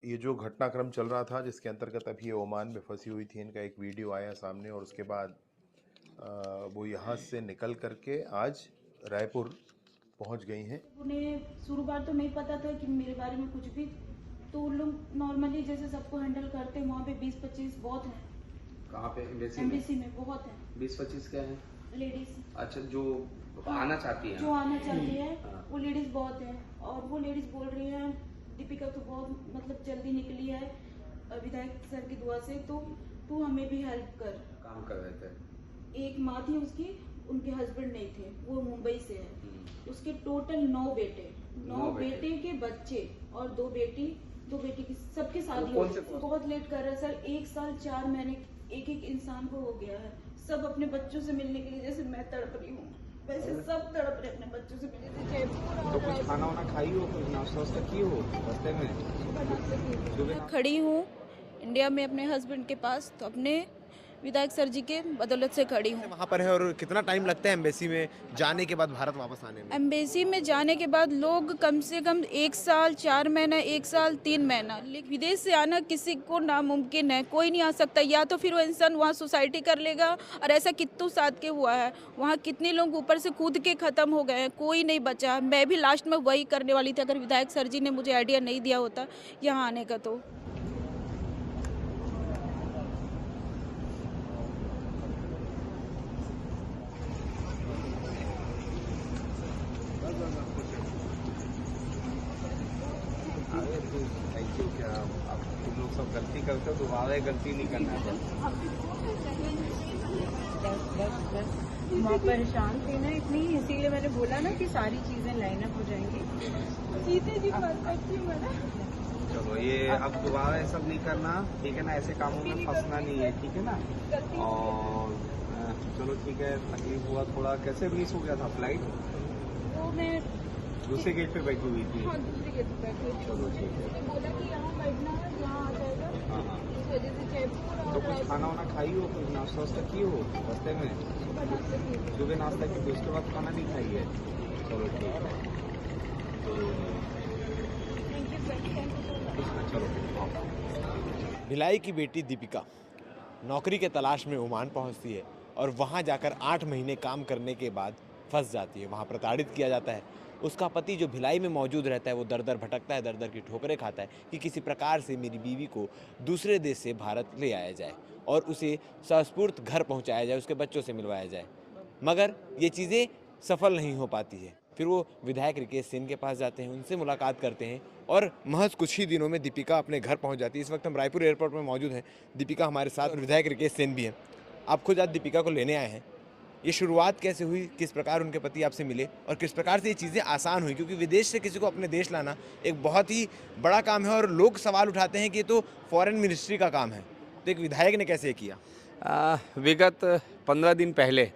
ये जो घटनाक्रम चल रहा था जिसके अंतर्गत अभी ये ओमान में फंसी हुई थी, इनका एक वीडियो आया सामने और उसके बाद वो यहाँ से निकल करके आज रायपुर पहुँच गई हैं। उन्हें शुरुआत तो नहीं पता था कि मेरे बारे में कुछ भी, तो उन लोग नॉर्मली जैसे सबको हैंडल करते हैं। वहाँ पे 20-25 बहुत हैं। कहाँ पे? एमबीसी में बहुत हैं। 20-25 क्या है? लेडीज। अच्छा, जो आना चाहती हैं? जो आना चाहती है हाँ। वो लेडीज बहुत हैं। और वो लेडीज बोल रही हैं दीपिका तो बहुत मतलब जल्दी निकली है विधायक सर की दुआ से, तो तू हमें भी हेल्प कर। काम कर रहे थे। एक माँ थी उसकी, उनके हस्बैंड नहीं थे, वो मुंबई से है। उसके टोटल 9 बेटे, 9 बेटे के बच्चे और 2 बेटी की सबकी शादी हो गई। बहुत लेट कर रहा है सर, 1 साल 4 महीने एक इंसान को हो गया है। सब अपने बच्चों से मिलने के लिए, जैसे मैं तड़प रही हूँ वैसे सब तड़प रहे अपने बच्चों से मिलने से। तो कुछ खाना वाना खाई हो, कुछ नाश्ता वास्ता की हो रास्ते में? मैं खड़ी हूँ इंडिया में अपने हस्बैंड के पास, तो अपने विधायक सर जी के बदौलत से खड़ी हूँ। वहाँ पर है और कितना टाइम लगता है एम्बेसी में जाने के बाद भारत वापस आने में? एम्बेसी में जाने के बाद लोग कम से कम 1 साल 4 महीना, 1 साल 3 महीना, लेकिन विदेश से आना किसी को नामुमकिन है। कोई नहीं आ सकता, या तो फिर वो इंसान वहाँ सोसाइटी कर लेगा। और ऐसा कितनों साथ के हुआ है, वहाँ कितने लोग ऊपर से कूद के ख़त्म हो गए हैं, कोई नहीं बचा। मैं भी लास्ट में वही करने वाली थी अगर विधायक सर जी ने मुझे आइडिया नहीं दिया होता यहाँ आने का। तो थैंक यू। क्या आप तुम लोग सब गलती करते हो, दोबारा गलती नहीं करना चाहिए। माँ परेशान थी ना इतनी, इसीलिए मैंने बोला ना कि सारी चीजें लाइन अप हो जाएंगी। जीते जी परफेक्ट थी मैंने। चलो, ये अब दोबारा ये सब नहीं करना, ठीक है ना? ऐसे कामों में फंसना नहीं है, ठीक है ना? और चलो ठीक है, तकलीफ हुआ थोड़ा। कैसे मिस हो गया था फ्लाइट? वो मैं दूसरे गेट पे बैठी हुई थी। हाँ दूसरी गेट पे बैठी हुई थी। चलो ठीक है। मैंने बोला कि यहाँ बैठना है, यहाँ आ जाएगा। हाँ हाँ। इस वजह से जयपुर तो कुछ खाना वाना खाई हो, कुछ नाश्ता वास्ता की हो रास्ते में? सुबह नाश्ता की थी, उसके बाद खाना नहीं खाई है? चलो ठीक है। चलो। भिलाई की बेटी दीपिका नौकरी के तलाश में ओमान पहुंचती है और वहां जाकर 8 महीने काम करने के बाद फंस जाती है। वहां प्रताड़ित किया जाता है। उसका पति जो भिलाई में मौजूद रहता है वो दर दर भटकता है, दर दर की ठोकरें खाता है कि किसी प्रकार से मेरी बीवी को दूसरे देश से भारत ले आया जाए और उसे सस्फूर्त घर पहुंचाया जाए, उसके बच्चों से मिलवाया जाए। मगर ये चीज़ें सफल नहीं हो पाती है। फिर वो विधायक रिकेश सेन के पास जाते हैं, उनसे मुलाकात करते हैं और महज कुछ ही दिनों में दीपिका अपने घर पहुंच जाती है। इस वक्त हम रायपुर एयरपोर्ट में मौजूद हैं। दीपिका हमारे साथ और विधायक रिकेश सेन भी हैं। आप खुद आज दीपिका को लेने आए हैं। ये शुरुआत कैसे हुई, किस प्रकार उनके पति आपसे मिले और किस प्रकार से ये चीज़ें आसान हुई? क्योंकि विदेश से किसी को अपने देश लाना एक बहुत ही बड़ा काम है और लोग सवाल उठाते हैं कि ये तो फॉरेन मिनिस्ट्री का काम है, तो एक विधायक ने कैसे किया? विगत 15 दिन पहले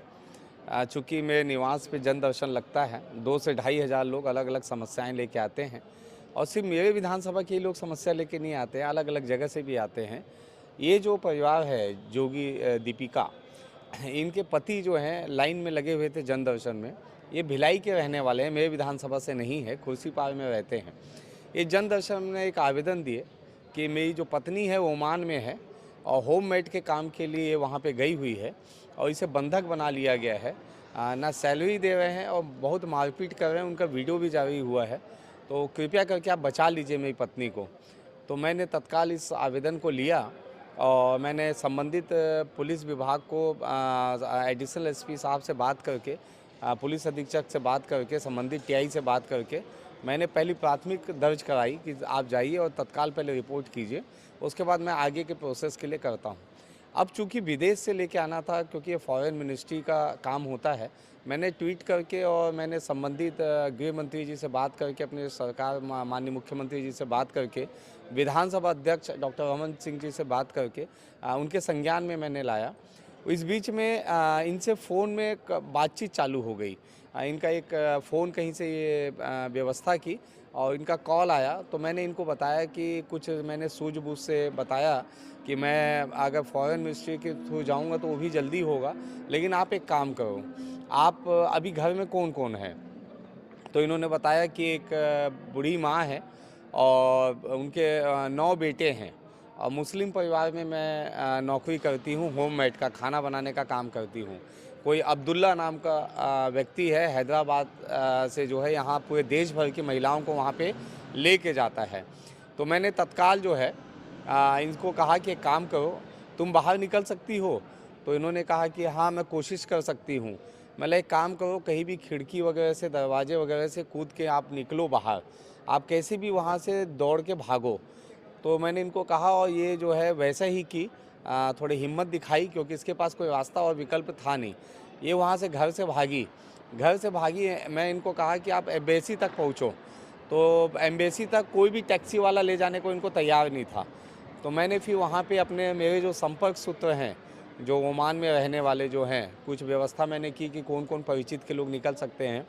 चूँकि मेरे निवास पे जन दर्शन लगता है, 2 से 2,500 लोग अलग अलग समस्याएं लेके आते हैं। और सिर्फ मेरे विधानसभा के ही लोग समस्या लेके नहीं आते हैं, अलग अलग जगह से भी आते हैं। ये जो परिवार है जोगी दीपिका, इनके पति जो हैं लाइन में लगे हुए थे जन दर्शन में। ये भिलाई के रहने वाले हैं, मेरे विधानसभा से नहीं है, खुर्सीपार में रहते हैं। ये जन दर्शन में एक आवेदन दिए कि मेरी जो पत्नी है वो ओमान में है और होम मेड के काम के लिए वहाँ पे गई हुई है और इसे बंधक बना लिया गया है। ना सैलरी दे रहे हैं और बहुत मारपीट कर रहे हैं, उनका वीडियो भी जारी हुआ है। तो कृपया करके आप बचा लीजिए मेरी पत्नी को। तो मैंने तत्काल इस आवेदन को लिया और मैंने संबंधित पुलिस विभाग को एडिशनल एसपी साहब से बात करके, पुलिस अधीक्षक से बात करके, संबंधित टीआई से बात करके मैंने पहली प्राथमिक दर्ज कराई कि आप जाइए और तत्काल पहले रिपोर्ट कीजिए, उसके बाद मैं आगे के प्रोसेस के लिए करता हूँ। अब चूंकि विदेश से लेके आना था, क्योंकि ये फॉरेन मिनिस्ट्री का काम होता है, मैंने ट्वीट करके और मैंने संबंधित गृह मंत्री जी से बात करके, अपने सरकार माननीय मुख्यमंत्री जी से बात करके, विधानसभा अध्यक्ष डॉक्टर रमन सिंह जी से बात करके उनके संज्ञान में मैंने लाया। इस बीच में इनसे फ़ोन में बातचीत चालू हो गई। इनका एक फ़ोन कहीं से ये व्यवस्था की और इनका कॉल आया, तो मैंने इनको बताया कि कुछ मैंने सूझबूझ से बताया कि मैं अगर फॉरेन मिनिस्ट्री के थ्रू जाऊंगा तो वो भी जल्दी होगा, लेकिन आप एक काम करो, आप अभी घर में कौन कौन है? तो इन्होंने बताया कि एक बूढ़ी माँ है और उनके 9 बेटे हैं। और मुस्लिम परिवार में मैं नौकरी करती हूँ, होममेड का खाना बनाने का काम करती हूँ। कोई अब्दुल्ला नाम का व्यक्ति है, हैदराबाद से जो है यहाँ पूरे देश भर की महिलाओं को वहाँ पे लेके जाता है। तो मैंने तत्काल जो है इनको कहा कि एक काम करो, तुम बाहर निकल सकती हो? तो इन्होंने कहा कि हाँ, मैं कोशिश कर सकती हूँ। मतलब एक काम करो, कहीं भी खिड़की वगैरह से, दरवाजे वगैरह से कूद के आप निकलो बाहर, आप कैसे भी वहाँ से दौड़ के भागो। तो मैंने इनको कहा और ये जो है वैसा ही की, थोड़ी हिम्मत दिखाई, क्योंकि इसके पास कोई रास्ता और विकल्प था नहीं। ये वहाँ से घर से भागी। मैं इनको कहा कि आप एम्बेसी तक पहुँचो, तो एम्बेसी तक कोई भी टैक्सी वाला ले जाने को इनको तैयार नहीं था। तो मैंने फिर वहाँ पे अपने मेरे जो संपर्क सूत्र हैं, जो ओमान में रहने वाले जो हैं, कुछ व्यवस्था मैंने की कि कौन कौन परिचित के लोग निकल सकते हैं।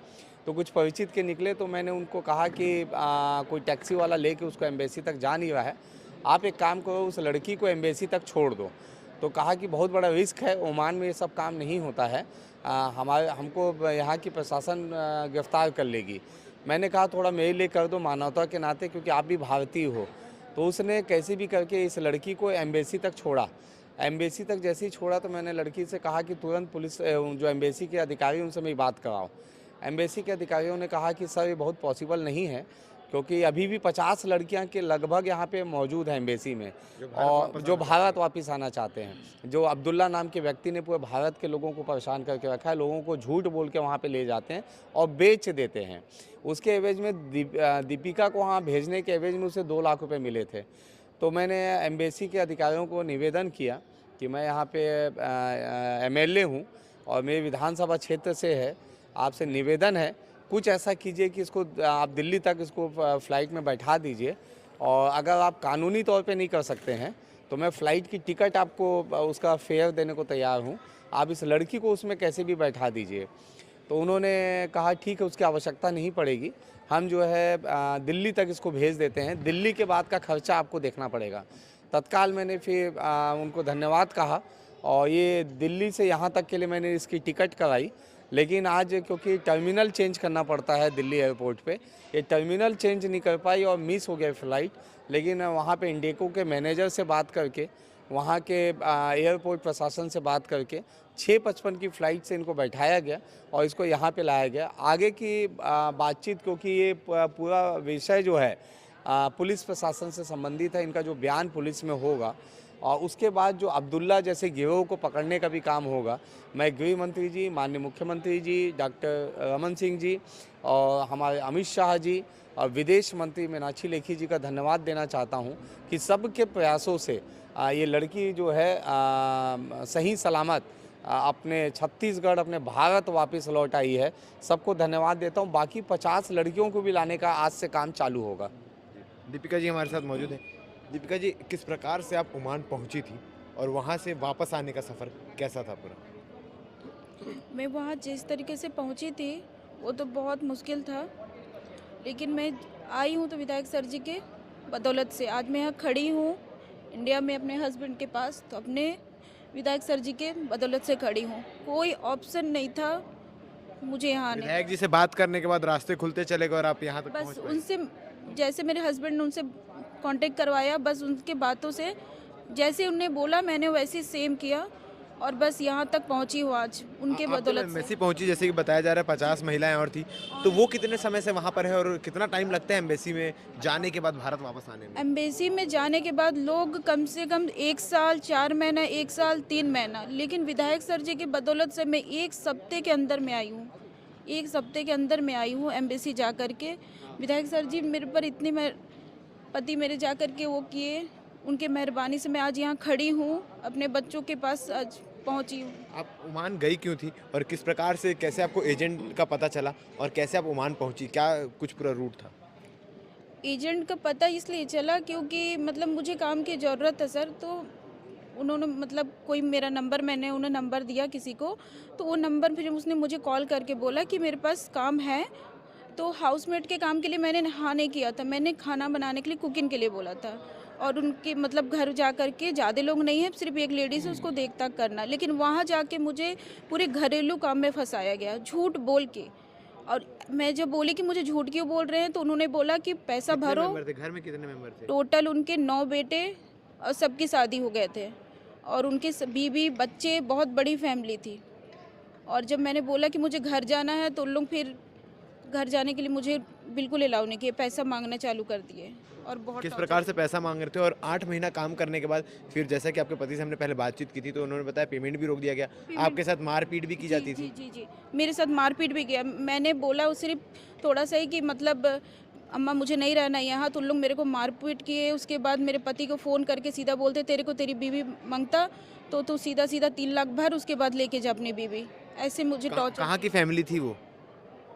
तो कुछ परिचित के निकले, तो मैंने उनको कहा कि कोई टैक्सी वाला लेके उसको एम्बेसी तक जा नहीं रहा है, आप एक काम करो, उस लड़की को एम्बेसी तक छोड़ दो। तो कहा कि बहुत बड़ा रिस्क है, ओमान में ये सब काम नहीं होता है, हमको यहाँ की प्रशासन गिरफ्तार कर लेगी। मैंने कहा थोड़ा मेरे लिए कर दो, मानवता के नाते, क्योंकि आप भी भारतीय हो। तो उसने कैसे भी करके इस लड़की को एम्बेसी तक छोड़ा। एम्बेसी तक जैसे ही छोड़ा तो मैंने लड़की से कहा कि तुरंत पुलिस जो एम्बेसी के अधिकारी उनसे मेरी बात कराओ। एम्बेसी के अधिकारियों ने कहा कि सर ये बहुत पॉसिबल नहीं है, क्योंकि अभी भी 50 लड़कियां के लगभग यहाँ पे मौजूद हैं एम्बेसी में, और जो भारत वापस आना चाहते हैं। जो अब्दुल्ला नाम के व्यक्ति ने पूरे भारत के लोगों को परेशान करके रखा है, लोगों को झूठ बोल के वहाँ पे ले जाते हैं और बेच देते हैं। उसके एवज में दीपिका को वहाँ भेजने के एवज में उसे 2 लाख रुपये मिले थे। तो मैंने एम्बेसी के अधिकारियों को निवेदन किया कि मैं यहाँ पे MLA हूँ और मेरे विधानसभा क्षेत्र से है, आपसे निवेदन है कुछ ऐसा कीजिए कि इसको आप दिल्ली तक इसको फ़्लाइट में बैठा दीजिए, और अगर आप कानूनी तौर पे नहीं कर सकते हैं तो मैं फ़्लाइट की टिकट आपको उसका फेयर देने को तैयार हूँ, आप इस लड़की को उसमें कैसे भी बैठा दीजिए। तो उन्होंने कहा ठीक है, उसकी आवश्यकता नहीं पड़ेगी, हम जो है दिल्ली तक इसको भेज देते हैं, दिल्ली के बाद का खर्चा आपको देखना पड़ेगा। तत्काल मैंने फिर उनको धन्यवाद कहा, और ये दिल्ली से यहाँ तक के लिए मैंने इसकी टिकट कराई। लेकिन आज क्योंकि टर्मिनल चेंज करना पड़ता है दिल्ली एयरपोर्ट पे, ये टर्मिनल चेंज नहीं कर पाई और मिस हो गया फ़्लाइट। लेकिन वहाँ पे इंडिगो के मैनेजर से बात करके, वहाँ के एयरपोर्ट प्रशासन से बात करके 6:55 की फ़्लाइट से इनको बैठाया गया और इसको यहाँ पे लाया गया। आगे की बातचीत, क्योंकि ये पूरा विषय जो है पुलिस प्रशासन से संबंधित है, इनका जो बयान पुलिस में होगा और उसके बाद जो अब्दुल्ला जैसे गिरोह को पकड़ने का भी काम होगा, मैं गृह मंत्री जी, माननीय मुख्यमंत्री जी, डॉक्टर रमन सिंह जी और हमारे अमित शाह जी और विदेश मंत्री मीनाक्षी लेखी जी का धन्यवाद देना चाहता हूं कि सबके प्रयासों से ये लड़की जो है सही सलामत अपने छत्तीसगढ़, अपने भारत वापस लौट आई है। सबको धन्यवाद देता हूं। बाकी 50 लड़कियों को भी लाने का आज से काम चालू होगा। दीपिका जी हमारे साथ मौजूद हैं। दीपिका जी, किस प्रकार से आप ओमान पहुंची थी और वहां से वापस आने का सफ़र कैसा था पूरा? मैं वहाँ जिस तरीके से पहुँची थी वो तो बहुत मुश्किल था, लेकिन मैं आई हूँ तो विधायक सर जी के बदौलत से आज मैं यहाँ खड़ी हूँ इंडिया में अपने हस्बैंड के पास, तो अपने विधायक सर जी के बदौलत से खड़ी हूँ। कोई ऑप्शन नहीं था मुझे यहाँ आने। विधायक जी से बात करने के बाद रास्ते खुलते चले गए और आप यहाँ तक बस पहुँच पाए। उनसे, जैसे मेरे हस्बैंड ने उनसे कांटेक्ट करवाया, बस उनके बातों से जैसे उन्होंने बोला मैंने वैसे सेम किया और बस यहाँ तक पहुँची हूँ आज उनके बदौलत से। एम्बेसी पहुंची, जैसे कि बताया जा रहा है 50 महिलाएं और थी, तो वो कितने समय से वहाँ पर है और कितना टाइम लगता है एम्बेसी में जाने के बाद भारत वापस आने में? एम्बेसी में जाने के बाद लोग कम से कम 1 साल 4 महीना, 1 साल 3 महीना, लेकिन विधायक सर जी की बदौलत से मैं 1 हफ्ते के अंदर में आई हूँ। 1 हफ्ते के अंदर में आई हूँ एम्बेसी जा कर के। विधायक सर जी मेरे पर इतनी पति मेरे जा कर के वो किए, उनके मेहरबानी से मैं आज यहाँ खड़ी हूँ, अपने बच्चों के पास आज पहुँची हूँ। आप ओमान गई क्यों थी और किस प्रकार से, कैसे आपको एजेंट का पता चला और कैसे आप ओमान पहुंची, क्या कुछ पूरा रूट था? एजेंट का पता इसलिए चला क्योंकि मतलब मुझे काम की ज़रूरत है सर, तो उन्होंने मतलब कोई मेरा नंबर, मैंने उन्हें नंबर दिया किसी को, तो वो नंबर फिर उसने मुझे कॉल करके बोला कि मेरे पास काम है। तो हाउसमेट के काम के लिए मैंने हाँ नहीं किया था, मैंने खाना बनाने के लिए, कुकिंग के लिए बोला था। और उनके मतलब घर जा कर के, ज़्यादा लोग नहीं है, सिर्फ एक लेडीज़ है, उसको देख ताक करना, लेकिन वहाँ जाके मुझे पूरे घरेलू काम में फंसाया गया झूठ बोल के। और मैं जब बोली कि मुझे झूठ क्यों बोल रहे हैं तो उन्होंने बोला कि पैसा कितने भरो। मेंबर थे घर में, कितने मेंबर थे? टोटल उनके 9 बेटे और सबकी शादी हो गए थे और उनके बीवी बच्चे, बहुत बड़ी फैमिली थी। और जब मैंने बोला कि मुझे घर जाना है तो उन लोग फिर घर जाने के लिए मुझे बिल्कुल अलाउ नहीं किए, पैसा मांगना चालू कर दिए और बहुत किस प्रकार से पैसा मांग रहे थे? और 8 महीना काम करने के बाद फिर जैसा कि आपके पति से हमने पहले बातचीत की थी तो उन्होंने बताया पेमेंट भी रोक दिया गया, आपके साथ मारपीट भी की जाती जी थी। जी जी मेरे साथ मारपीट भी किया। मैंने बोला वो सिर्फ थोड़ा सा ही कि मतलब अम्मा मुझे नहीं रहना यहाँ, तो उन लोग मेरे को मारपीट किए। उसके बाद मेरे पति को फ़ोन करके सीधा बोलते तेरे को तेरी बीवी मांगता तो तू सीधा 3 लाख भर, उसके बाद लेके जा अपनी बीवी। ऐसे मुझे टॉर्चर। कहाँ की फैमिली थी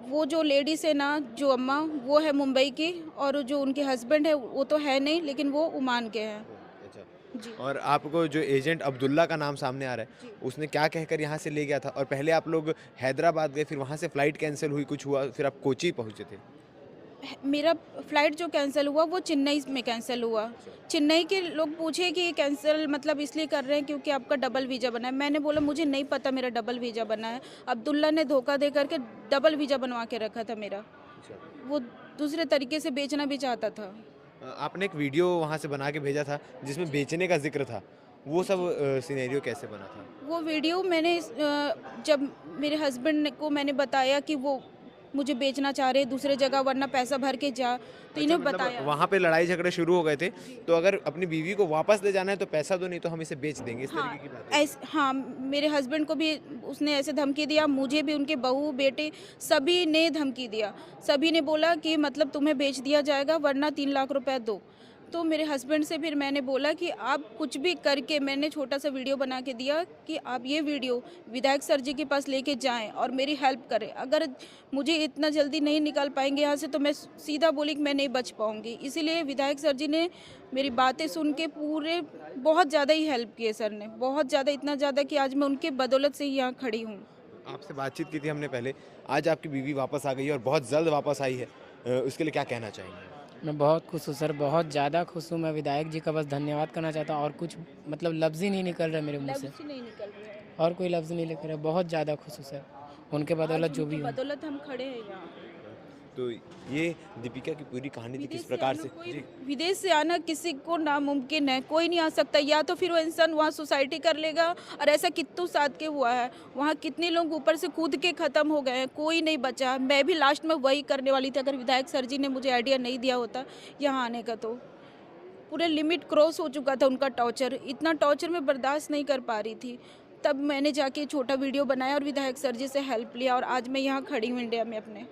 वो जो लेडीज है ना, जो अम्मा, वो है मुंबई की, और जो उनके हस्बैंड है वो तो है नहीं लेकिन वो ओमान के हैं। अच्छा। जी। और आपको जो एजेंट अब्दुल्ला का नाम सामने आ रहा है, उसने क्या कहकर यहाँ से ले गया था? और पहले आप लोग हैदराबाद गए, फिर वहाँ से फ्लाइट कैंसिल हुई, कुछ हुआ, फिर आप कोची पहुँचे थे। मेरा फ्लाइट जो कैंसिल हुआ वो चेन्नई में कैंसिल हुआ। चेन्नई के लोग पूछे कि कैंसिल मतलब इसलिए कर रहे हैं क्योंकि आपका डबल वीज़ा बना है। मैंने बोला मुझे नहीं पता मेरा डबल वीज़ा बना है। अब्दुल्ला ने धोखा दे करके डबल वीज़ा बनवा के रखा था मेरा। वो दूसरे तरीके से बेचना भी चाहता था। आपने एक वीडियो वहाँ से बना के भेजा था जिसमें बेचने का जिक्र था, वो सब सिनेरियो कैसे बना था? वो वीडियो मैंने जब मेरे हस्बैंड को मैंने बताया कि वो मुझे बेचना चाह रहे दूसरे जगह, वरना पैसा भर के जा, तो इन्हें बताया। वहाँ पे लड़ाई झगड़े शुरू हो गए थे, तो अगर अपनी बीवी को वापस ले जाना है तो पैसा दो, नहीं तो हम इसे बेच देंगे, इस तरीके की बात है। हाँ, मेरे हस्बैंड को भी उसने ऐसे धमकी दिया, मुझे भी, उनके बहू बेटे सभी ने धमकी दिया। सभी ने बोला कि मतलब तुम्हें बेच दिया जाएगा वरना 3 लाख रुपए दो। तो मेरे हस्बैंड से फिर मैंने बोला कि आप कुछ भी करके, मैंने छोटा सा वीडियो बना के दिया कि आप ये वीडियो विधायक सर जी के पास लेके जाएं और मेरी हेल्प करें। अगर मुझे इतना जल्दी नहीं निकाल पाएंगे यहाँ से तो मैं सीधा बोली कि मैं नहीं बच पाऊँगी। इसीलिए विधायक सर जी ने मेरी बातें सुन के पूरे बहुत ज़्यादा ही हेल्प किए सर ने, बहुत ज़्यादा, इतना ज़्यादा कि आज मैं उनके बदौलत से ही यहाँ खड़ी हूँ। आपसे बातचीत की थी हमने पहले, आज आपकी बीवी वापस आ गई है और बहुत जल्द वापस आई है, उसके लिए क्या कहना चाहेंगे? मैं बहुत खुश हूँ सर, बहुत ज़्यादा खुश हूँ। मैं विधायक जी का बस धन्यवाद करना चाहता हूँ और कुछ मतलब लफ्ज़ ही नहीं निकल रहा मेरे मुंह से, नहीं निकल रहे हैं। और कोई लफ्ज़ नहीं निकल रहा। बहुत ज़्यादा खुश हूँ सर, उनके बदौलत जो भी हो। बदौलत हम खड़े हैं यहाँ। तो ये दीपिका की पूरी कहानी थी, किस प्रकार से जी विदेश से आना किसी को नामुमकिन है, कोई नहीं आ सकता। या तो फिर वो इंसान वहाँ सोसाइटी कर लेगा, और ऐसा कितनों साथ के हुआ है। वहाँ कितने लोग ऊपर से कूद के ख़त्म हो गए हैं, कोई नहीं बचा। मैं भी लास्ट में वही करने वाली थी अगर विधायक सर जी ने मुझे आइडिया नहीं दिया होता यहाँ आने का। तो पूरे लिमिट क्रॉस हो चुका था उनका टॉर्चर, इतना टॉर्चर मैं बर्दाश्त नहीं कर पा रही थी। तब मैंने जाके छोटा वीडियो बनाया और विधायक सर जी से हेल्प लिया, और आज मैं यहाँ खड़ी हूँ इंडिया में अपने।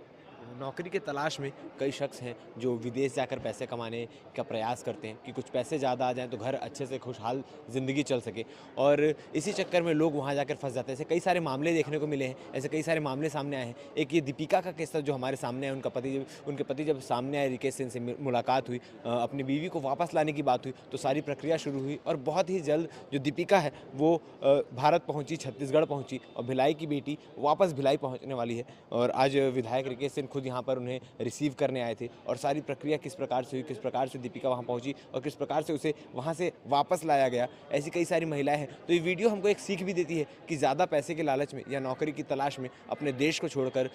नौकरी के तलाश में कई शख्स हैं जो विदेश जाकर पैसे कमाने का प्रयास करते हैं कि कुछ पैसे ज़्यादा आ जाएं तो घर अच्छे से खुशहाल ज़िंदगी चल सके, और इसी चक्कर में लोग वहां जाकर फंस जाते हैं। ऐसे कई सारे मामले देखने को मिले हैं, ऐसे कई सारे मामले सामने आए हैं। एक ये दीपिका का किस्सा जो हमारे सामने है, उनके पति जब सामने आए, रिकेश सिंह से मुलाकात हुई, अपनी बीवी को वापस लाने की बात हुई, तो सारी प्रक्रिया शुरू हुई और बहुत ही जल्द जो दीपिका है वो भारत पहुँची, छत्तीसगढ़ पहुँची, और भिलाई की बेटी वापस भिलाई पहुँचने वाली है। और आज विधायक रिकेश सिंह खुद यहाँ पर उन्हें रिसीव करने आए थे, और सारी प्रक्रिया किस प्रकार से हुई, किस प्रकार से दीपिका वहाँ पहुँची और किस प्रकार से उसे वहाँ से वापस लाया गया, ऐसी कई सारी महिलाएं हैं। तो ये वीडियो हमको एक सीख भी देती है कि ज़्यादा पैसे के लालच में या नौकरी की तलाश में अपने देश को छोड़कर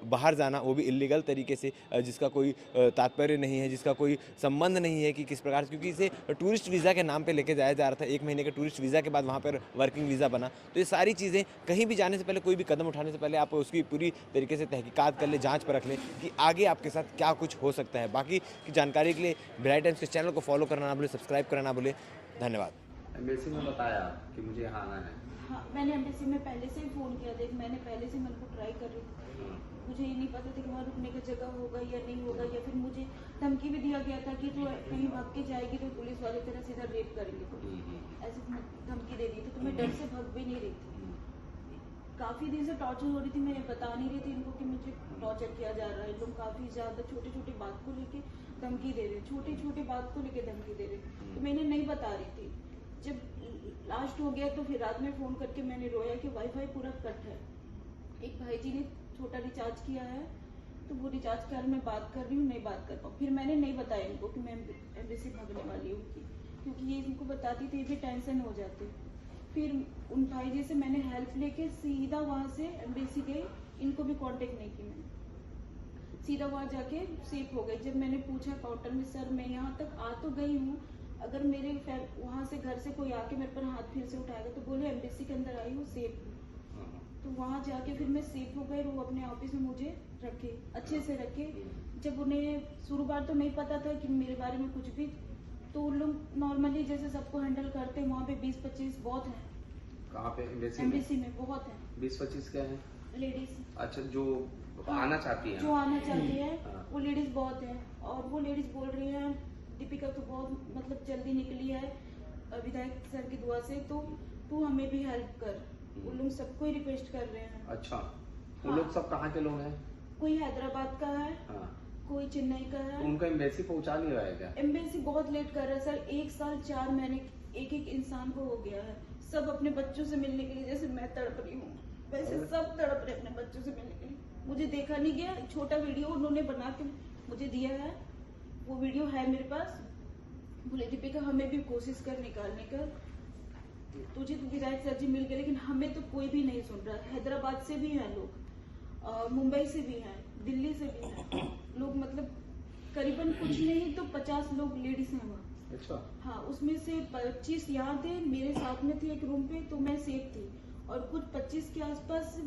बाहर जाना, वो भी इलीगल तरीके से, जिसका कोई तात्पर्य नहीं है, जिसका कोई संबंध नहीं है कि किस प्रकार से, क्योंकि इसे टूरिस्ट वीज़ा के नाम पर लेके जाया जा रहा था। 1 महीने के टूरिस्ट वीज़ा के बाद वहाँ पर वर्किंग वीज़ा बना। तो ये सारी चीज़ें, कहीं भी जाने से पहले, कोई भी कदम उठाने से पहले आप उसकी पूरी तरीके से तहकीकात कर लें, जाँच पर रख लें कि आगे आपके साथ क्या कुछ हो सकता है। बाकी की जानकारी के लिए भिलाई टाइम्स के चैनल को फॉलो करना ना भूलें, सब्सक्राइब करना ना भूलें। धन्यवाद। एम्बेसी में बताया कि मुझे यहाँ आना है। हाँ, मैंने एम्बेसी में पहले से ही फ़ोन किया था। मैंने पहले से मन को ट्राई कर रही थी। मुझे ये नहीं पता था कि वहाँ रुकने की जगह होगा या नहीं होगा, या फिर मुझे धमकी भी दिया गया था कि तू कहीं भाग के जाएगी तो पुलिस वाले तेरा सीधा रेप करेंगे। ऐसे धमकी दे दी थी, तो मैं डर से भाग भी नहीं रही थी। काफ़ी दिन से टॉर्चर हो रही थी, मैं बता नहीं रही थी इनको कि मुझे टॉर्चर किया जा रहा है। लोग काफ़ी ज़्यादा छोटी छोटी बात को लेके धमकी दे रहे, छोटी छोटी बात को लेके धमकी दे रहे, तो मैंने नहीं बता रही थी। जब लास्ट हो गया तो फिर रात में फ़ोन करके मैंने रोया कि वाईफाई पूरा कट है। एक भाई जी ने छोटा रिचार्ज किया है, तो वो रिचार्ज के बारे में बात कर रही हूँ, नहीं बात कर पाऊँ। फिर मैंने नहीं बताया इनको कि मैं एम्बेसी भागने वाली हूँ, क्योंकि ये इनको बताती थी भी टेंशन हो जाती। फिर उन भाई जी से मैंने हेल्प लेके सीधा वहाँ से एम्बेसी गई, इनको भी कांटेक्ट नहीं की मैंने। सीधा वहाँ जाके सेफ हो गए। जब मैंने पूछा काउंटर में, सर मैं यहाँ तक आ तो गई हूँ, अगर मेरे वहाँ से घर से कोई आके मेरे पर हाथ फिर से उठाएगा तो बोले एम्बेसी के अंदर आई हूँ, सेफ हूँ। तो वहाँ जाके फिर मैं सेफ हो गई। वो अपने ऑफिस में मुझे रखे, अच्छे से रखे। जब उन्हें शुरू बार तो नहीं पता था कि मेरे बारे में कुछ भी, तो उन लोग नॉर्मली जैसे सबको हैंडल करते हैं। वहाँ पे 20-25 बहुत हैं। कहाँ पे? एम्बेसी में बहुत हैं। 20-25 क्या है? लेडीज। अच्छा, जो आना चाहती हैं? जो आना चाहती है हाँ। वो लेडीज बहुत हैं। और वो लेडीज बोल रही हैं दीपिका तो बहुत मतलब जल्दी निकली है विधायक सर की दुआ से, तो तू हमें भी हेल्प कर। वो लोग सबको ही रिक्वेस्ट कर रहे हैं। अच्छा, वो हाँ। लोग सब कहाँ के लोग हैं? कोई हैदराबाद का है, हाँ। कोई चेन्नई का तो है। उनका एम्बेसी पहुँचा नहीं रहा है क्या? एम्बेसी बहुत लेट कर रहा है सर। 1 साल 4 महीने एक इंसान को हो गया है। सब अपने बच्चों से मिलने के लिए, जैसे मैं तड़प रही हूँ वैसे सब तड़प रहे अपने बच्चों से मिलने के लिए। मुझे देखा नहीं गया। छोटा वीडियो उन्होंने बना के मुझे दिया है, वो वीडियो है मेरे पास। बोले दीपिका हमें भी कोशिश कर निकालने का, तुझे तो विधायक सर जी मिल गए लेकिन हमें तो कोई भी नहीं सुन रहा। हैदराबाद से भी हैं लोग, मुंबई से भी हैं, दिल्ली से भी हैं लोग। मतलब करीबन कुछ नहीं तो 50 लोग लेडीज हैं वहाँ। अच्छा। हाँ, उसमें से 25 यहाँ थे, मेरे साथ में थे एक रूम पे, तो मैं सेफ थी। और कुछ 25 के आसपास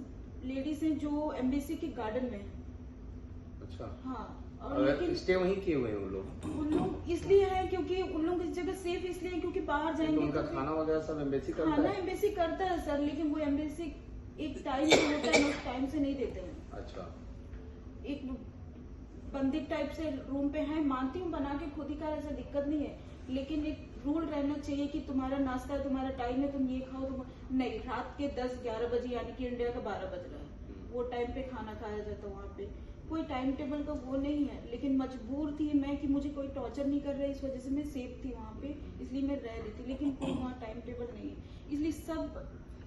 लेडीज हैं जो एम्बेसी के गार्डन में हैं। अच्छा। हाँ, और और लेकिन स्टे वहीं किए हुए हैं वो लोग? उन लोग इसलिए हैं क्योंकि उन लोग इस जगह सेफ इसलिए हैं क्योंकि बाहर तो जाएंगे उनका खाना वगैरह सब एम्बेसी करता खाना है? एम्बेसी करता है सर, लेकिन वो एम्बेसी एक टाइम से होता है, उस टाइम से नहीं देते हैं। अच्छा। एक बंदिक टाइप से रूम पे है, मानती हूँ बना के खुद ही का, ऐसा दिक्कत नहीं है, लेकिन एक रूल रहना चाहिए कि तुम्हारा नाश्ता तुम्हारा टाइम है, तुम ये खाओ। तुम नहीं, रात के 10-11 बजे यानी कि इंडिया का 12 बज रहा है, वो टाइम पे खाना खाया जाता है वहाँ पे। कोई टाइम टेबल का वो नहीं है, लेकिन मजबूर थी मैं कि मुझे कोई टॉर्चर नहीं कर रहा है, इस वजह से मैं सेफ थी वहाँ पे, इसलिए मैं रह रही थी। लेकिन कोई वहाँ टाइम टेबल नहीं है, इसलिए सब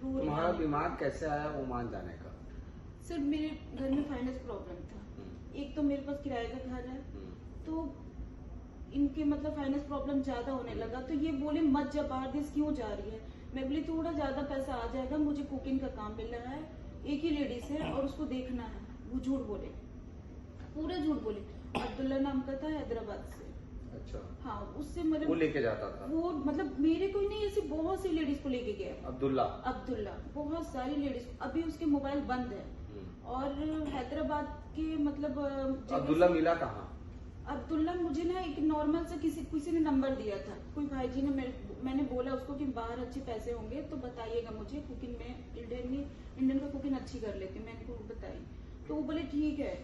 रूल। तुम्हारा दिमाग कैसे आया ओमान जाने का? सर मेरे घर में फाइनेंस प्रॉब्लम था। एक तो मेरे पास किराए का घर है, तो इनके मतलब फाइनेंस प्रॉब्लम ज्यादा होने लगा, तो ये बोले मत जा बाहर देश, क्यों जा रही है? मैं बोली थोड़ा ज्यादा पैसा आ जाएगा, मुझे कुकिंग का काम मिल रहा है, एक ही लेडीज है और उसको देखना है। वो झूठ बोले, पूरा झूठ बोले। अब्दुल्ला नाम का था, हैदराबाद से। अच्छा। हाँ, उससे मतलब वो लेके जाता था? वो मतलब मेरे कोई नहीं, ऐसी बहुत सी लेडीज को लेके गया। अब्दुल्ला बहुत सारी लेडीज। अभी उसके मोबाइल बंद है। और हैदराबाद के मतलब अब्दुल्ला मिला कहाँ? अब्दुल्ला मुझे ना एक नॉर्मल से किसी ने नंबर दिया था, कोई भाई जी ने। मैंने बोला उसको कि बाहर अच्छे पैसे होंगे तो बताइएगा मुझे, कुकिंग में इंडियन का कुकिंग अच्छी कर लेती, मैंने को बताई। तो वो बोले ठीक है।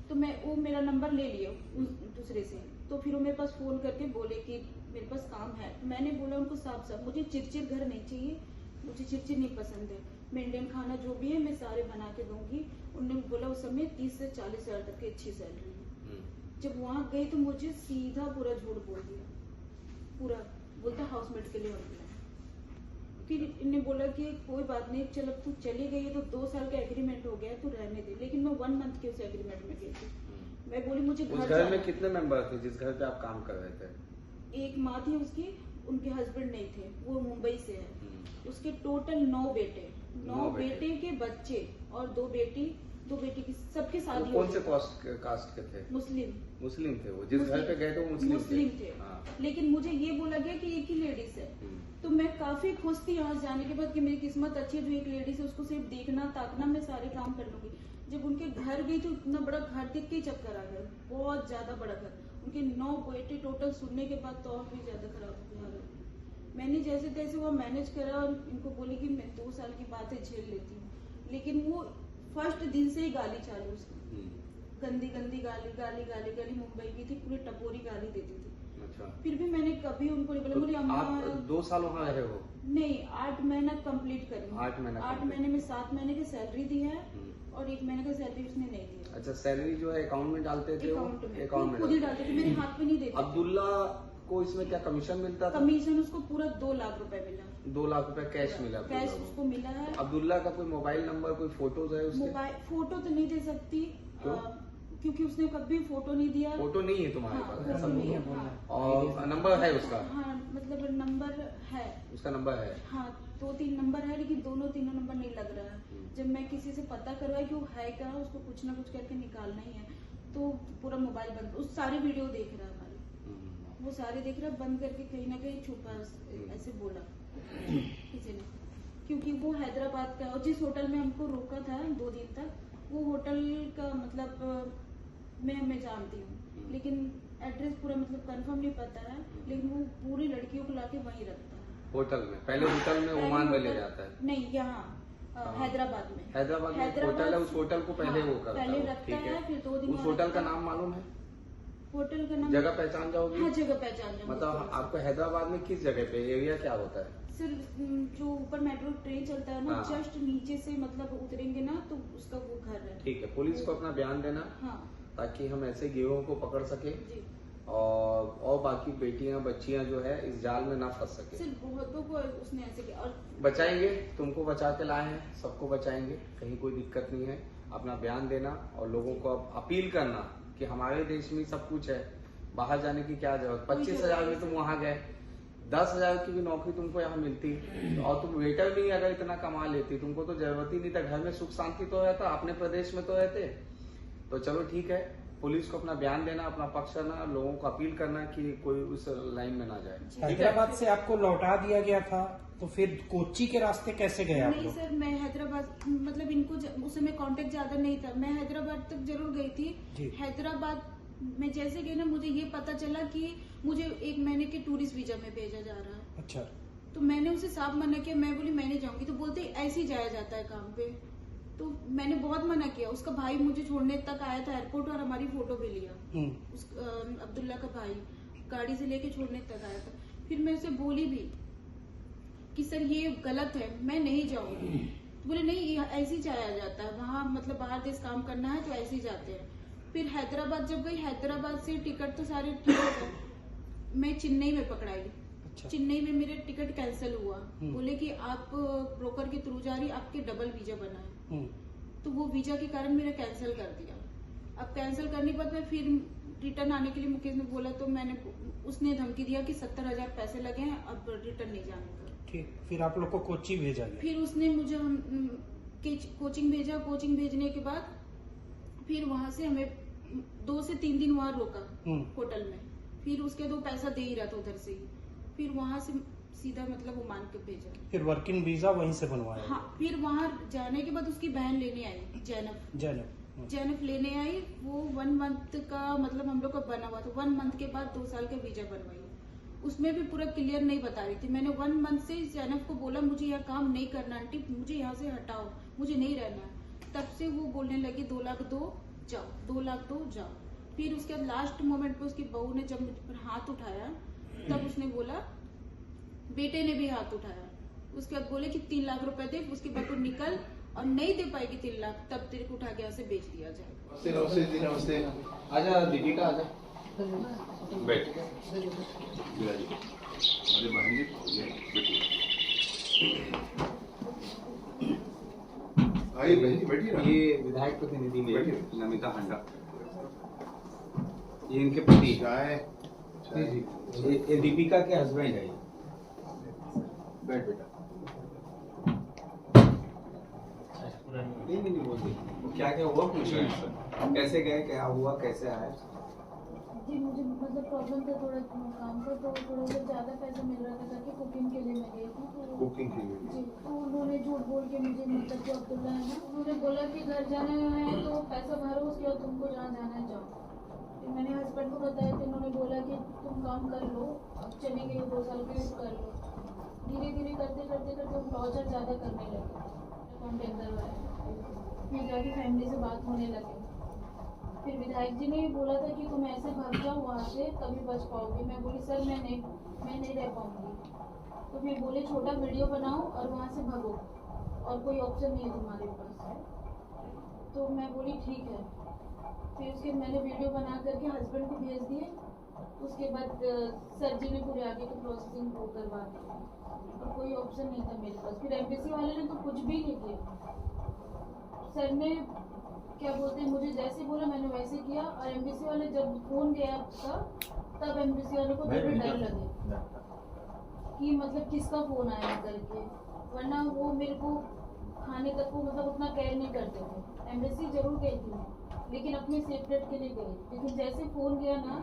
तो वो मेरा नंबर ले लिया दूसरे से। तो फिर वो मेरे पास फोन करके बोले कि मेरे पास काम है। मैंने बोला उनको साफ साफ, मुझे चिरचिर घर नहीं चाहिए, मुझे चिरचिर नहीं पसंद है, मैं इंडियन खाना जो भी है मैं सारे बना के दूंगी। उन्होंने बोला उस समय 30 से 40 हजार तक की अच्छी सैलरी है। जब वहाँ गई तो मुझे सीधा पूरा झूठ बोल दिया, पूरा बोलता हाउसमेट के लिए होता है। फिर इन्होंने बोला कि कोई बात नहीं, चल अब तू चली गई है तो 2 साल का एग्रीमेंट हो गया, तू रहने दे। लेकिन मैं 1 मंथ के उस एग्रीमेंट में गई थी। मैं बोली मुझे उस घर में कितने मेंबर थे जिस घर पे आप काम कर रहे थे? एक माँ थी उसकी, उनके हस्बैंड नहीं थे, वो मुंबई से है। उसके टोटल 9 बेटे, 9 बेटे के बच्चे और 2 बेटी की सबकी शादी हो गई। कौन से कास्ट के थे? मुस्लिम थे। वो जिस घर पे गए थे वो मुस्लिम थे। लेकिन मुझे ये बोला गया कि एक ही लेडीज है। तो मैं काफी खुश थी यहाँ जाने के बाद कि मेरी किस्मत अच्छी है, जो एक लेडीज है उसको सिर्फ देखना ताकना, मैं सारे काम कर लूंगी। जब उनके घर गई तो इतना बड़ा घर देख के चक्कर आ गया, बहुत ज्यादा बड़ा घर। उनके 9 बेटे टोटल सुनने के बाद तो और भी ज्यादा खराब हो गया हालत। मैंने जैसे तैसे वो मैनेज करा और इनको बोली कि मैं 2 साल की बातें झेल लेती हूँ। लेकिन वो फर्स्ट दिन से ही गाली चालू उसकी, गंदी गंदी गाली मुंबई की थी, पूरी टपोरी गाली देती थी। अच्छा। फिर भी मैंने कभी उनको नहीं बोला। मुझे अम्मा, आप 2 साल वहाँ रहे हो? नहीं, 8 महीना कंप्लीट करी। 8 महीने में 7 महीने की सैलरी दी है और 1 महीने का सैलरी उसने नहीं दिया। अच्छा, सैलरी जो है अकाउंट में डालते थे? अकाउंट में खुद ही डालते थे, मेरे हाथ में नहीं देते। अब्दुल्ला को इसमें क्या कमीशन मिलता था? कमीशन उसको पूरा 2 लाख रुपए मिला। 2 लाख रुपए कैश मिला? कैश उसको मिला है। अब्दुल्ला का कोई मोबाइल नंबर, कोई फोटोज है उसके? मोबाइल फोटो तो नहीं दे सकती क्योंकि उसने कभी फोटो नहीं दिया। फोटो नहीं है तुम्हारे पास? ऐसा और नंबर है उसका? हाँ, मतलब नंबर है। उसका नंबर है? हाँ 2-3 नंबर है, लेकिन तीनों नंबर नहीं लग रहा है। जब मैं किसी से पता करवाई कि वो है क्या, उसको कुछ ना कुछ करके निकालना ही है, तो पूरा मोबाइल बंद, उस सारे वीडियो देख रहा है हमारे, वो सारे देख रहा है, बंद करके कहीं ना कहीं छुपा, ऐसे बोला किसी ने, क्योंकि वो हैदराबाद का, और जिस होटल में हमको रोका था 2 दिन तक, वो होटल का मतलब मैं जानती हूँ, लेकिन एड्रेस पूरा मतलब कंफर्म नहीं पता है, लेकिन वो पूरी लड़कियों को लाके वहीं रखता है होटल में। पहले होटल में ओमान में ले जाता है? नहीं, यहाँ हैदराबाद में। हैदराबाद में होटल है, उस होटल को पहले वो करता है? पहले रखता है, फिर 2 दिन उस होटल का नाम मालूम है? होटल का नाम, जगह पहचान जाओगे? हाँ जगह पहचान जाऊंगी। मतलब आपको हैदराबाद में किस जगह पे, एरिया क्या होता है? सर जो ऊपर मेट्रो ट्रेन चलता है ना, हाँ। जस्ट नीचे से मतलब उतरेंगे ना, तो उसका वो घर है। ठीक है, पुलिस को अपना बयान देना, हाँ ताकि हम ऐसे गिरोह को पकड़ सके जी। और बाकी बेटियां बच्चियां जो है इस जाल में ना फंस सके। सिर्फ बहुतों को उसने ऐसे किया, और बचाएंगे, तुमको बचा के लाए हैं, सबको बचाएंगे, कहीं कोई दिक्कत नहीं है। अपना बयान देना और लोगों को अपील करना कि हमारे देश में सब कुछ है, बाहर जाने की क्या जरूरत। 25,000 में तुम वहां गए, 10,000 की भी नौकरी तुमको यहाँ मिलती, और तुम वेटर भी अगर इतना कमा लेती, तुमको तो जरूरत ही नहीं था, घर में सुख शांति तो रहता, अपने प्रदेश में तो रहते। तो चलो ठीक है, पुलिस को अपना बयान देना, अपना पक्ष करना, लोगों को अपील करना कि कोई उस लाइन में ना जाए। हैदराबाद से आपको लौटा दिया गया था, तो फिर कोच्चि के रास्ते कैसे गए आप नहीं लोग? सर, मैं हैदराबाद मतलब इनको उस समय कांटेक्ट ज्यादा नहीं था, मैं हैदराबाद तक जरूर गई जी। थी। हैदराबाद में जैसे गई ना, मुझे ये पता चला कि मुझे 1 महीने के टूरिस्ट वीजा में भेजा जा रहा है। अच्छा, तो मैंने उसे साफ मना किया, मैं बोली मैं नहीं जाऊंगी, तो बोलते ऐसे ही जाया जाता है काम पे। तो मैंने बहुत मना किया, उसका भाई मुझे छोड़ने तक आया था एयरपोर्ट, और हमारी फोटो भी लिया। उस अब्दुल्ला का भाई गाड़ी से लेके छोड़ने तक आया था। फिर मैं उसे बोली भी कि सर ये गलत है, मैं नहीं जाऊंगी। बोले नहीं, ये ऐसे ही जाया जाता है वहाँ, मतलब बाहर देश काम करना है तो ऐसे ही जाते हैं। फिर हैदराबाद जब गई, हैदराबाद से टिकट तो सारे ठीक है, मैं चेन्नई में पकड़ाई। अच्छा। चेन्नई में मेरे टिकट कैंसिल हुआ, बोले कि आप ब्रोकर के थ्रू जा रही, आपके डबल वीजा बना है। तो वो वीजा के कारण मेरा कैंसिल कर दिया। अब कैंसिल करने के बाद मैं फिर रिटर्न आने के लिए मुकेश ने बोला, तो उसने धमकी दिया कि 70,000 पैसे लगे हैं, अब रिटर्न नहीं जाने का। ठीक, फिर आप लोग को कोच्चि भेजा गया। फिर उसने मुझे कोचिंग भेजा। कोचिंग भेजने के बाद फिर वहां से हमें 2 से 3 दिन वहां रोका होटल में। फिर उसके दो पैसा दे ही रहा था उधर से ही। फिर वहां से सीधा मतलब ओमान को भेजा। फिर वर्किंग वीजा वहीं से बनवाया? हाँ, फिर वहां जाने के बाद उसकी बहन लेने आई, जैनब लेने आई। वो 1 मंथ का मतलब हम लोग का बना हुआ था। 1 मंथ के बाद 2 साल का वीजा बनवाई। उसमें भी पूरा क्लियर नहीं बता रही थी। मैंने 1 मंथ से जैनब को बोला मुझे यहाँ काम नहीं करना आंटी, मुझे यहाँ से हटाओ, मुझे नहीं रहना। तब से वो बोलने लगी 2 लाख दो जाओ, 2 लाख दो जाओ। फिर उसके बाद लास्ट मोमेंट पे उसकी बहू ने जब मुझ पर हाथ उठाया, तब उसने बोला, बेटे ने भी हाथ उठाया। उसके बाद बोले कि 3 लाख रुपए दे, उसके बाद तू निकल, और नहीं दे पाएगी 3 लाख तब तेरे को उठा के यहाँ से बेच दिया जाएगा। नमस्ते, आजा दीपिका, आजा बैठ। अरे बहन जी, आइए बहन जी, बैठिए ना। ये विधायक प्रतिनिधि बैठिए। नमिता हांडा, ये इनके पति चाय ये दीपिका के हस्बैंड है। बैठ बेटा। नहीं बोलते क्या क्या हुआ, पूछ रहे हैं सर। कैसे गए, क्या हुआ, कैसे आए? जी मुझे मतलब प्रॉब्लम था थोड़ा काम का, तो थोड़ा बहुत ज़्यादा पैसा मिल रहा था करके कुकिंग के लिए मैं गई थी। तो कुकिंग के लिए जी, तो उन्होंने झूठ बोल के मुझे, मतलब जो अब्दुल्ला है ना, उन्होंने बोला कि घर जाना है तो पैसा भरो, उसके बाद तुमको जहाँ जाना है जाओ। फिर मैंने हस्बैंड को बताया, तो उन्होंने बोला कि तुम काम कर लो, अब चलेंगे 2 साल के कर लो। धीरे धीरे करते करते करते हम टॉर्चर ज़्यादा करने लगे। अकाउंट अंदर वाले फिर जाके फैमिली से बात होने लगे। फिर विधायक जी ने भी बोला था कि तुम ऐसे भाग जाओ वहाँ से, तभी बच पाओगे। मैं बोली सर मैं नहीं रह पाऊँगी। तो फिर बोले छोटा वीडियो बनाओ और वहाँ से भागो, और कोई ऑप्शन नहीं है तुम्हारे पास। तो मैं बोली ठीक है। फिर उसके मैंने वीडियो बना करके हस्बैंड को भेज दिए। उसके बाद सर जी ने पूरे आगे की प्रोसेसिंग वो करवा दी, और कोई ऑप्शन नहीं था मेरे पास। फिर एम्बेसी वाले ने तो कुछ भी नहीं किया। सर ने क्या बोलते हैं, मुझे जैसे बोला मैंने वैसे किया। और एम्बेसी वाले जब फोन गया आपका, तब एम्बेसी वाले को थोड़ा डर लगे कि मतलब किसका फ़ोन आया करके, वरना वो मेरे को खाने तक को मतलब उतना केयर नहीं करते थे। एम्बेसी ज़रूर गई थी मैं, लेकिन अपने सेपरेट के लिए गई, लेकिन जैसे फ़ोन गया ना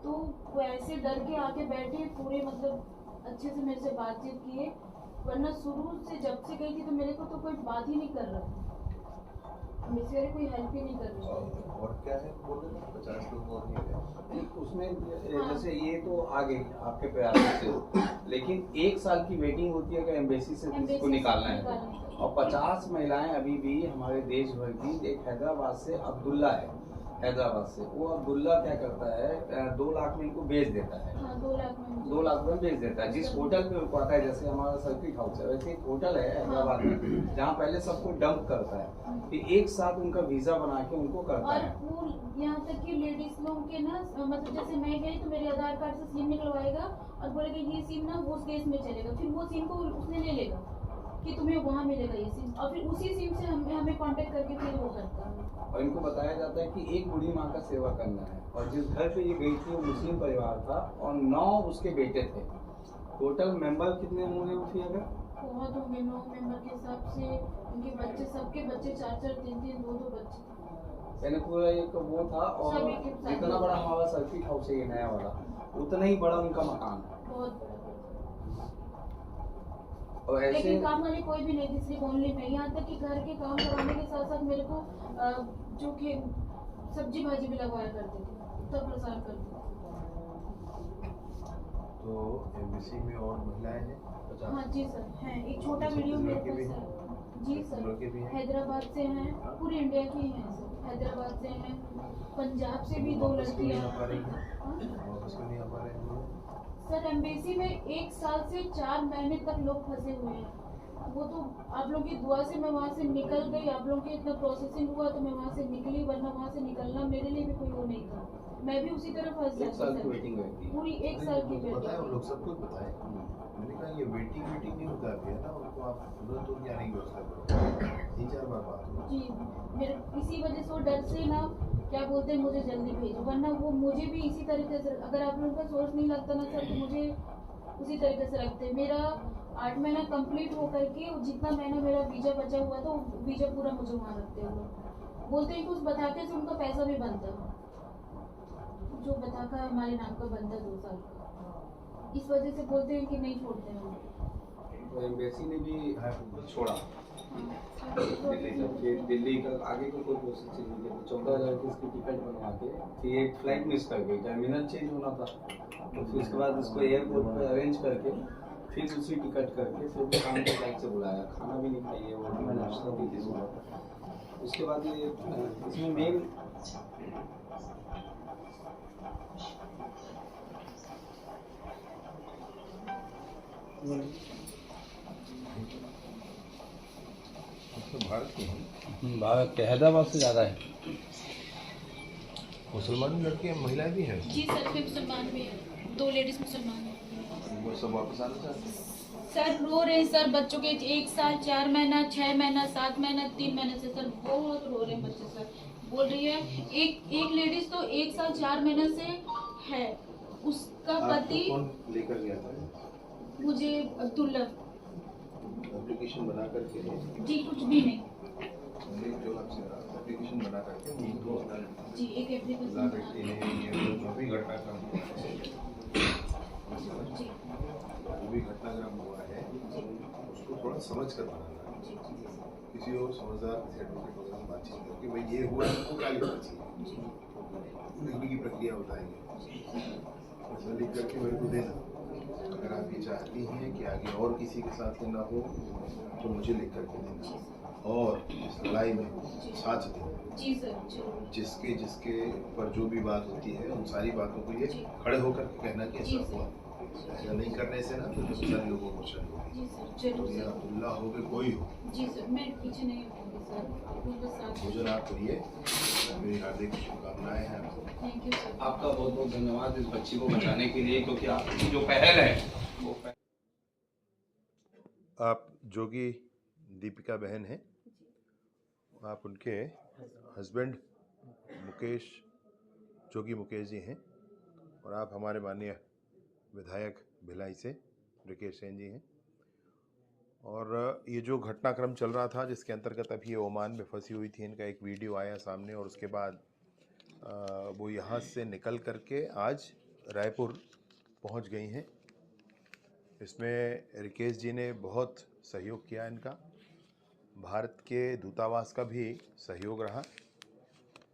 तो वो ऐसे डर के आके बैठे, पूरे मतलब अच्छे से मेरे से बातचीत किए, वरना शुरू से जब से गई थी तो मेरे को तो कोई बात ही नहीं कर रहा था, मेरे से कोई हेल्प ही नहीं कर रहा था। और क्या है बोल रहे थे 50 लोग और नहीं गए। उसमें जैसे ये तो आ गई आपके प्रयास से, लेकिन 1 साल की वेटिंग होती है कि एम्बेसी से किसी को निकालना है, और 50 महिलाएं अभी भी हमारे देश भर की। एक हैदराबाद से अब्दुल्ला है, हैदराबाद से, वो अब्दुल्ला क्या करता है 2 लाख में इनको बेच देता है। हाँ, 2 लाख में 2 लाख में बेच देता है। जिस होटल पे रुकवाता है, जैसे हमारा सर्किट हाउस है, वैसे एक होटल है हैदराबाद में जहाँ पहले सबको डंप करता है, फिर एक साथ उनका वीजा बना के उनको करता और है। वो यहाँ तक कि लेडीज लोग के ना मतलब जैसे मैं गई तो मेरे आधार कार्ड से सिम निकलवाएगा और बोलेगा ये सिम ना वो केस में चलेगा, फिर वो सिम को उसने ले लेगा कि तुम्हें वहाँ मिलेगा ये सिम, और फिर उसी सिम से हमें कांटेक्ट करके फिर वो करता है। और इनको बताया जाता है कि एक बूढ़ी माँ का सेवा करना है, और जिस घर पे ये गई थी वो मुस्लिम परिवार था और 9 उसके बेटे थे। टोटल मेंबर कितने होंगे उसके अगर? बहुत होंगे 9 मेंबर के हिसाब से, उनके बच्चे सबके बच्चे 4-4, 3-3, 2-2 बच्चे। यानी पूरा एक वो था, और सभी के साथ। जितना बड़ा हमारा सर्किट हाउस है ये नया वाला, उतना ही बड़ा उनका मकान है। बहुत बड़ा। और ऐसे लेकिन काम वाले कोई भी नहीं थी, सिर्फ ओनली मैं। यहाँ तक कि घर के काम करवाने के साथ साथ मेरे को जो कि सब्जी भाजी भी लगवाया करते थे, तब प्रसार करते थे। तो एमबीसी में और महिलाएं हैं 50? हाँ जी सर, हैं। एक छोटा वीडियो मेरे लड़के भी पास हैं? है। जी सर, लड़के भी हैं? हैदराबाद से हैं, पूरे इंडिया के हैं सर। हैदराबाद से हैं, पंजाब से भी 2 वापस क्यों नहीं लड़कियाँ। आ पा रही हैं? हाँ? वापस क्यों नहीं आ पा रहे हैं लोग? सर एम्बेसी में 1 साल से 4 महीने तक लोग फंसे हुए हैं। वो तो आप लोगों की दुआ से मैं वहाँ से निकल गई, आप लोगों के इतना प्रोसेसिंग हुआ तो मैं वहाँ से निकली, वरना वहाँ से निकलना मेरे लिए भी कोई वो नहीं था। मैं भी उसी तरह फंस 1 साल की जाती वेटिंग रहती है। पूरी 1 साल की पता है, वो वेटिंग। लोग सब कुछ बताए। मैंने कहा ये वेटिंग नहीं होता है ना, उनको आप तुरंत उनकी आने की व्यवस्था करो। 3-4 बार बात हुई। जी, मेरे इसी वजह से वो डर से ना क्या बोलते हैं मुझे जल्दी भेजो, वरना वो मुझे भी इसी तरीके से, अगर आप लोगों का सोर्स नहीं लगता ना सर तो मुझे उसी तरीके से रखते। मेरा 8 महीना कंप्लीट हो करके जितना महीना मेरा वीजा बचा हुआ था वो वीजा पूरा मुझे वहाँ रखते हैं। लोग बोलते हैं कि उस बताके से उनका पैसा भी बनता है, जो बताका हमारे नाम का बनता है 2 साल का, इस वजह से बोलते हैं कि नहीं छोड़ते हैं। तो एम्बेसी ने भी छोड़ा दिल्ली तक, फिर दिल्ली का आगे का कोई प्रोसेस नहीं किया। 14,000 की इसकी टिकट बनवा के फिर एक फ्लाइट मिस कर गई, टर्मिनल चेंज होना था, तो फिर उसके बाद इसको एयरपोर्ट पर अरेंज करके फिर दूसरी टिकट करके फिर काम के फ्लाइट से बुलाया। खाना भी नहीं खाई है वो, नाश्ता भी थी सुबह। उसके बाद ये इसमें मेन भारत के हैं, भारत के हैदराबाद से ज़्यादा है। मुसलमान लड़के महिलाएं भी हैं। जी सर, फिर मुसलमान भी है, 2 लेडीज मुसलमान हैं। वो सब वापस आना चाहते हैं। सर रो रहे हैं सर, बच्चों के 1 साल 4 महीना 6 महीना 7 महीना 3 महीने से सर बहुत रो रहे हैं बच्चे। सर बोल रही है एक लेडीज तो 1 साल 4 महीने से है, उसका आपको पति कौन लेकर गया था? मुझे अब्दुल्ला। एप्लीकेशन बना करके जी कुछ भी नहीं। जो आपसे एप्लीकेशन बना करके उनको जी एक ला एप्लीकेशन करके ये जो भी घटनाक्रम हुआ है, जी जो भी घटनाक्रम हुआ है उसको थोड़ा समझ कर बनाना है। किसी और समझदार किसी एडवोकेट वगैरह से बातचीत करो कि भाई ये हुआ, हमको क्या लिखना चाहिए, लिखने की प्रक्रिया बताएंगे, उसमें लिख करके मेरे को देना। अगर आप ये चाहती हैं कि आगे और किसी के साथ ना हो तो मुझे लिख करके देना, और इस लड़ाई में साथ देना। जी सर, जिसके जिसके पर जो भी बात होती है उन सारी बातों को ये खड़े होकर के कहना कि ऐसा हुआ। ऐसा नहीं करने से ना तो बहुत सारे लोगों को नुकसान जी सर, जरूर होगा। सर। अब्दुल्ला हो के कोई हो, जी सर, मैं पीछे नहीं हटूंगी सर, आप लोग बस साथ भोजन आप करिए। मेरी हार्दिक शुभकामनाएं हैं आपको। Thank you sir. आपका बहुत बहुत धन्यवाद इस बच्ची को बचाने के लिए, क्योंकि आपकी जो पहल है वो आप जोगी दीपिका बहन हैं, आप उनके हस्बैंड मुकेश जोगी मुकेश जी हैं, और आप हमारे माननीय विधायक भिलाई से रिकेश सेन जी हैं। और ये जो घटनाक्रम चल रहा था जिसके अंतर्गत अभी ये ओमान में फंसी हुई थी, इनका एक वीडियो आया सामने और उसके बाद वो यहाँ से निकल करके आज रायपुर पहुँच गई हैं। इसमें रिकेश जी ने बहुत सहयोग किया इनका, भारत के दूतावास का भी सहयोग रहा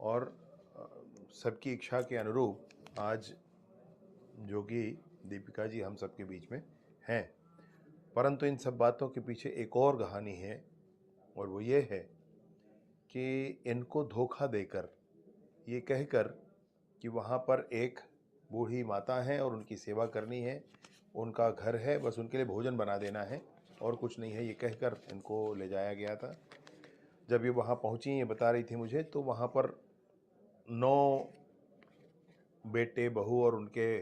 और सबकी इच्छा के अनुरूप आज जोगी दीपिका जी हम सबके बीच में हैं। परंतु इन सब बातों के पीछे एक और कहानी है और वो ये है कि इनको धोखा देकर, ये कहकर कि वहाँ पर एक बूढ़ी माता है और उनकी सेवा करनी है, उनका घर है, बस उनके लिए भोजन बना देना है और कुछ नहीं है, ये कहकर इनको ले जाया गया था। जब ये वहाँ पहुँची, ये बता रही थी मुझे, तो वहाँ पर 9 बेटे बहू और उनके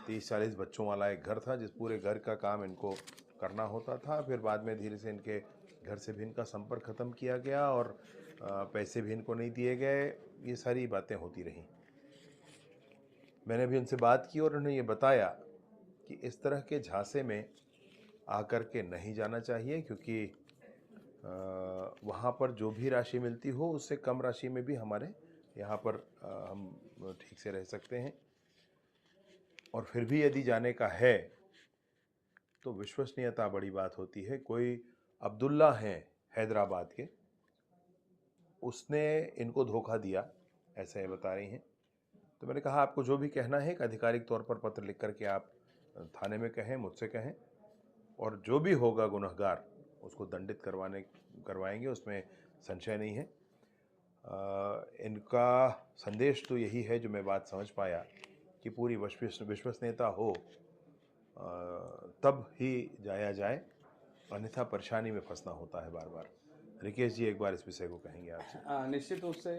30-40 बच्चों वाला एक घर था, जिस पूरे घर का काम इनको करना होता था। फिर बाद में धीरे से इनके घर से भी इनका संपर्क ख़त्म किया गया और पैसे भी इनको नहीं दिए गए। ये सारी बातें होती रहीं। मैंने भी उनसे बात की और उन्होंने ये बताया कि इस तरह के झांसे में आकर के नहीं जाना चाहिए, क्योंकि वहाँ पर जो भी राशि मिलती हो उससे कम राशि में भी हमारे यहाँ पर हम ठीक से रह सकते हैं। और फिर भी यदि जाने का है तो विश्वसनीयता बड़ी बात होती है। कोई अब्दुल्ला हैं हैदराबाद के, उसने इनको धोखा दिया, ऐसा ये बता रही हैं। तो मैंने कहा आपको जो भी कहना है एक आधिकारिक तौर पर पत्र लिख करके आप थाने में कहें, मुझसे कहें, और जो भी होगा गुनहगार उसको दंडित करवाएंगे, उसमें संशय नहीं है। इनका संदेश तो यही है, जो मैं बात समझ पाया, कि पूरी विश्वसनीयता हो तब ही जाया जाए, अन्यथा परेशानी में फंसना होता है बार बार। रिकेश जी एक बार इस विषय को कहेंगे आपसे। निश्चित रूप से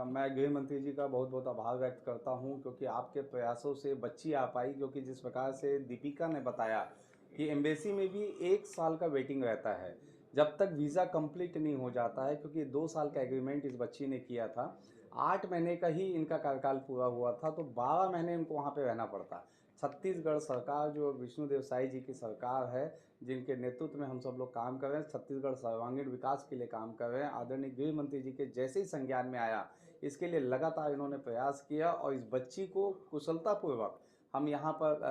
मैं गृह मंत्री जी का बहुत बहुत आभार व्यक्त करता हूं, क्योंकि आपके प्रयासों से बच्ची आ पाई। क्योंकि जिस प्रकार से दीपिका ने बताया कि एम्बेसी में भी 1 साल का वेटिंग रहता है जब तक वीज़ा कंप्लीट नहीं हो जाता है, क्योंकि 2 साल का एग्रीमेंट इस बच्ची ने किया था। 8 महीने का ही इनका कार्यकाल पूरा हुआ था, तो 12 महीने इनको वहाँ पे रहना पड़ता। छत्तीसगढ़ सरकार, जो विष्णुदेव साई जी की सरकार है, जिनके नेतृत्व में हम सब लोग काम कर रहे हैं, छत्तीसगढ़ सर्वांगीण विकास के लिए काम कर रहे हैं, आदरणीय गृह मंत्री जी के जैसे ही संज्ञान में आया, इसके लिए लगातार इन्होंने प्रयास किया और इस बच्ची को कुशलतापूर्वक हम यहाँ पर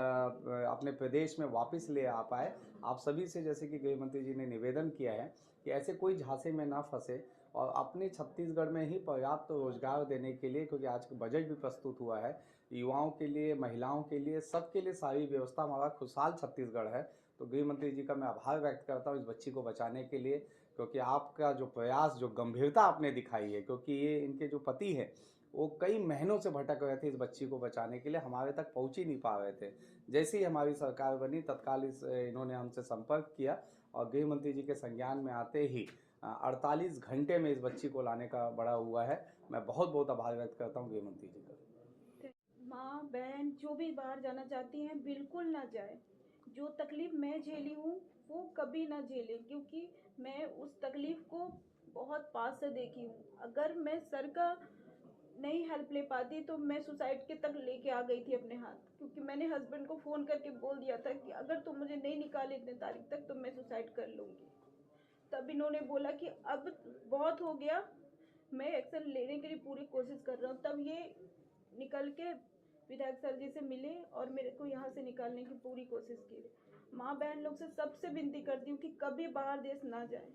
अपने प्रदेश में वापस ले आ पाए। आप सभी से, जैसे कि गृह मंत्री जी ने निवेदन किया है कि ऐसे कोई झांसे में ना फंसे और अपने छत्तीसगढ़ में ही पर्याप्त रोजगार देने के लिए, क्योंकि आज का बजट भी प्रस्तुत हुआ है, युवाओं के लिए, महिलाओं के लिए, सबके लिए सारी व्यवस्था, हमारा खुशहाल छत्तीसगढ़ है। तो गृह मंत्री जी का मैं आभार व्यक्त करता हूँ इस बच्ची को बचाने के लिए, क्योंकि आपका जो प्रयास, जो गंभीरता आपने दिखाई है, क्योंकि ये इनके जो पति हैं वो कई महीनों से भटक रहे थे इस बच्ची को बचाने के लिए, हमारे तक पहुंच ही नहीं पा रहे थे। जैसे ही हमारी सरकार बनी, तत्काल इन्होंने हमसे संपर्क किया और गृह मंत्री जी के संज्ञान में आते ही 48 घंटे में इस बच्ची को लाने का बड़ा हुआ है। मैं बहुत बहुत आभार व्यक्त करता हूँ गृह मंत्री जी का। माँ बहन जो भी बाहर जाना चाहती हैं बिल्कुल ना जाए। जो तकलीफ़ मैं झेली हूँ वो कभी ना झेलें, क्योंकि मैं उस तकलीफ़ को बहुत पास से देखी हूँ। अगर मैं सर का नहीं हेल्प ले पाती तो मैं सुसाइड के तक लेके आ गई थी अपने हाथ, क्योंकि मैंने हस्बैंड को फ़ोन करके बोल दिया था कि अगर तुम मुझे नहीं निकाले इतने तारीख तक तो मैं सुसाइड कर लूँगी। तब इन्होंने बोला कि अब बहुत हो गया, मैं एक्शन लेने के लिए पूरी कोशिश कर रहा हूँ। तब ये निकल के विधायक सर जी से मिले और मेरे को यहाँ से निकालने की पूरी कोशिश की। माँ बहन लोग से सबसे विनती करती हूँ कि कभी बाहर देश ना जाए।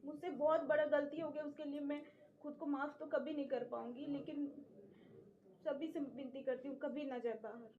मुझसे बहुत बड़ा गलती हो गया, उसके लिए मैं खुद को माफ़ तो कभी नहीं कर पाऊँगी, लेकिन सभी से विनती करती हूँ कभी ना जाए बाहर।